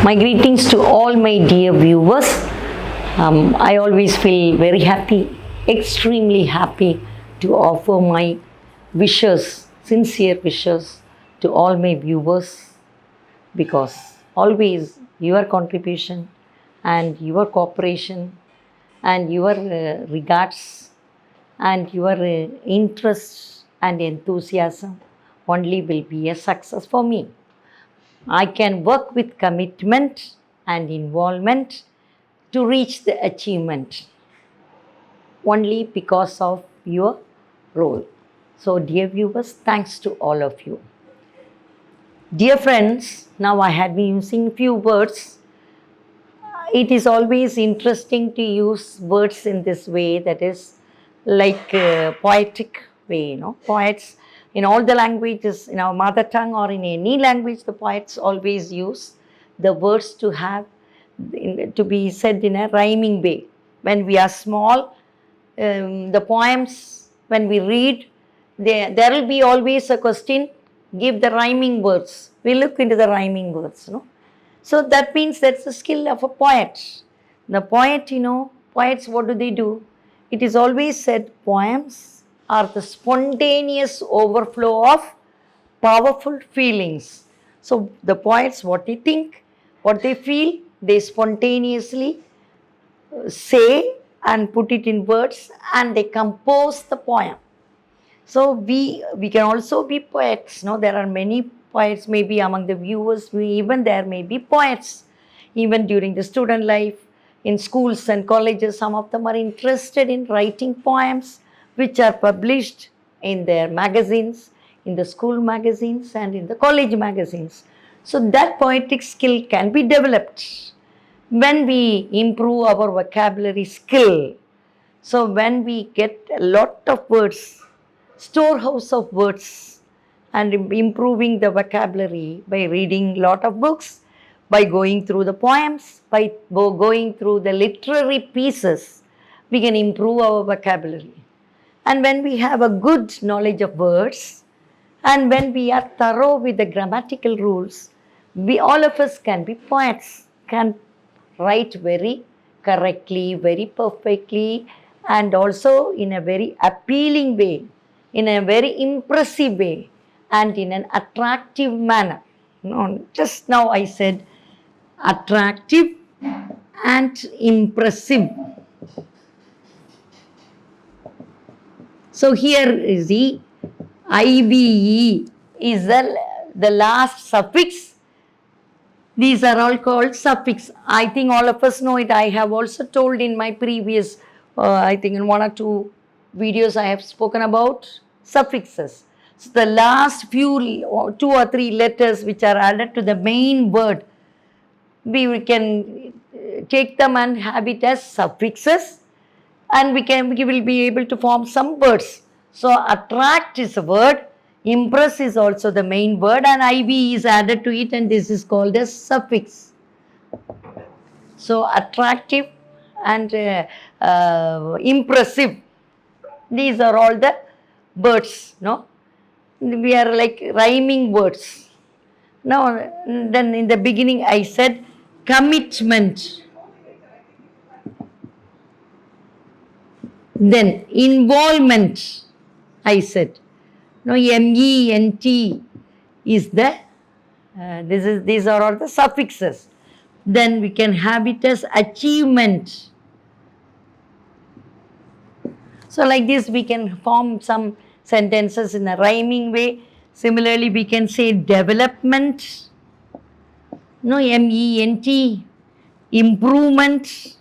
My greetings to all my dear viewers. I always feel very happy, extremely happy to offer my wishes, sincere wishes to all my viewers, because always your contribution and your cooperation and your regards and your interest and enthusiasm only will be a success for me. I can work with commitment and involvement to reach the achievement only because of your role. So, dear viewers, thanks to all of you. Dear friends, now I have been using few words. It is always interesting to use words in this way, that is like poetic way, Poets in all the languages, in our mother tongue or in any language, the poets always use the words to have, to be said in a rhyming way. When we are small, the poems, when we read, there will be always a question, give the rhyming words. We look into the rhyming words, So that means that's the skill of a poet. The poet, poets, what do? It is always said poems are the spontaneous overflow of powerful feelings. So the poets, what they think, what they feel, they spontaneously say and put it in words, and they compose the poem. So we can also be poets. There are many poets, maybe among the viewers, even there may be poets. Even during the student life, in schools and colleges, some of them are interested in writing poems which are published in their magazines, in the school magazines and in the college magazines. So that poetic skill can be developed when we improve our vocabulary skill. So when we get a lot of words, storehouse of words, and improving the vocabulary by reading a lot of books, by going through the poems, by going through the literary pieces, we can improve our vocabulary. And when we have a good knowledge of words, and when we are thorough with the grammatical rules, all of us can be poets, can write very correctly, very perfectly, and also in a very appealing way, in a very impressive way, and in an attractive manner. Just now I said attractive and impressive. So here is the IVE is the last suffix. These are all called suffix. I think all of us know it. I have also told in my previous, I think in 1 or 2 videos I have spoken about suffixes. So the last few 2 or 3 letters which are added to the main word, we can take them and have it as suffixes, and we will be able to form some words. So attract is a word, impress is also the main word, and IV is added to it, and this is called as suffix. So attractive and impressive, these are all the words, we are like rhyming words. Now then in the beginning I said commitment, then involvement, I said. MENT is the, these are all the suffixes. Then we can have it as achievement. So like this we can form some sentences in a rhyming way. Similarly we can say development, MENT, improvement.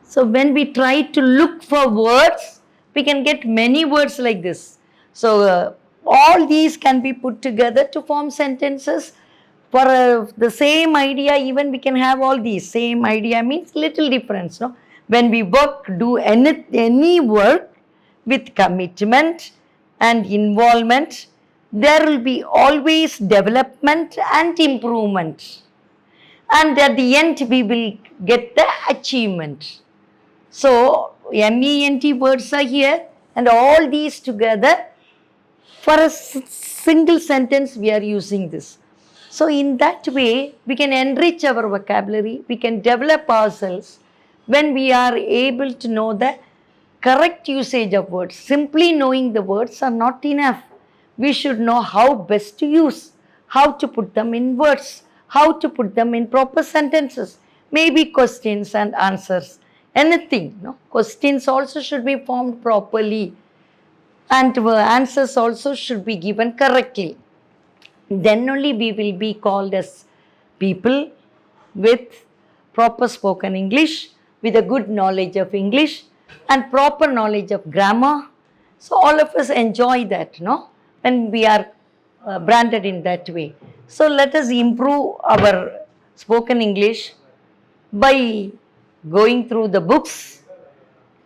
So when we try to look for words, we can get many words like this. So all these can be put together to form sentences. For the same idea, even we can have all these. Same idea means little difference. When we do any work with commitment and involvement, there will be always development and improvement. And at the end, we will get the achievement. So, MENT words are here, and all these together, for a single sentence we are using this. So in that way, we can enrich our vocabulary, we can develop ourselves when we are able to know the correct usage of words. Simply knowing the words are not enough. We should know how best to use, how to put them in words, how to put them in proper sentences, maybe questions and answers, anything. No? Questions also should be formed properly, and answers also should be given correctly. Then only we will be called as people with proper spoken English, with a good knowledge of English and proper knowledge of grammar. So all of us enjoy that, no? When we are branded in that way. So let us improve our spoken English by going through the books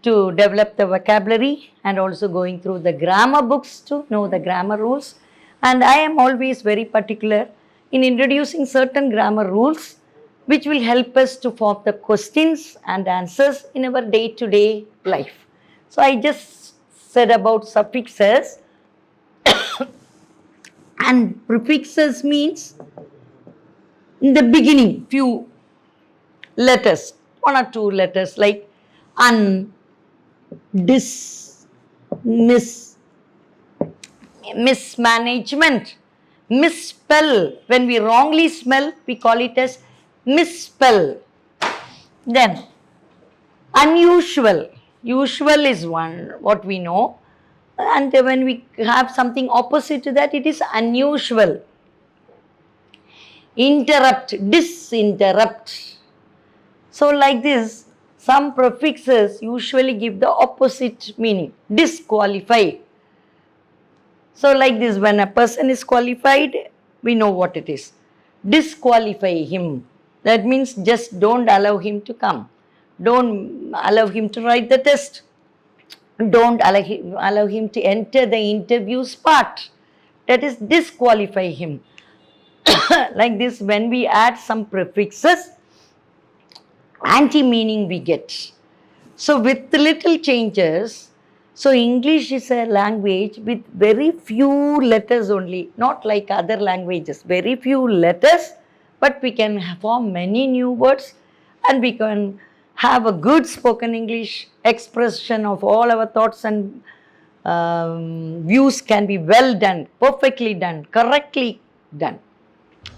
to develop the vocabulary, and also going through the grammar books to know the grammar rules. And I am always very particular in introducing certain grammar rules which will help us to form the questions and answers in our day-to-day life. So I just said about suffixes, and prefixes means in the beginning few letters, one or two letters like un, dis, mis, mismanagement, misspell. When we wrongly smell, we call it as misspell. Then unusual. Usual is one, what we know. And when we have something opposite to that, it is unusual. Interrupt, disinterrupt. So like this, some prefixes usually give the opposite meaning. Disqualify. So like this, when a person is qualified, we know what it is. Disqualify him. That means just don't allow him to come. Don't allow him to write the test. Don't allow him to enter the interview's part. That is disqualify him. Like this, when we add some prefixes, anti-meaning we get. So with little changes, so English is a language with very few letters only, not like other languages, very few letters, but we can form many new words, and we can have a good spoken English. Expression of all our thoughts and views can be well done, perfectly done, correctly done,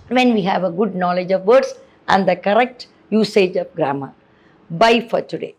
when we have a good knowledge of words and the correct usage of grammar. Bye for today.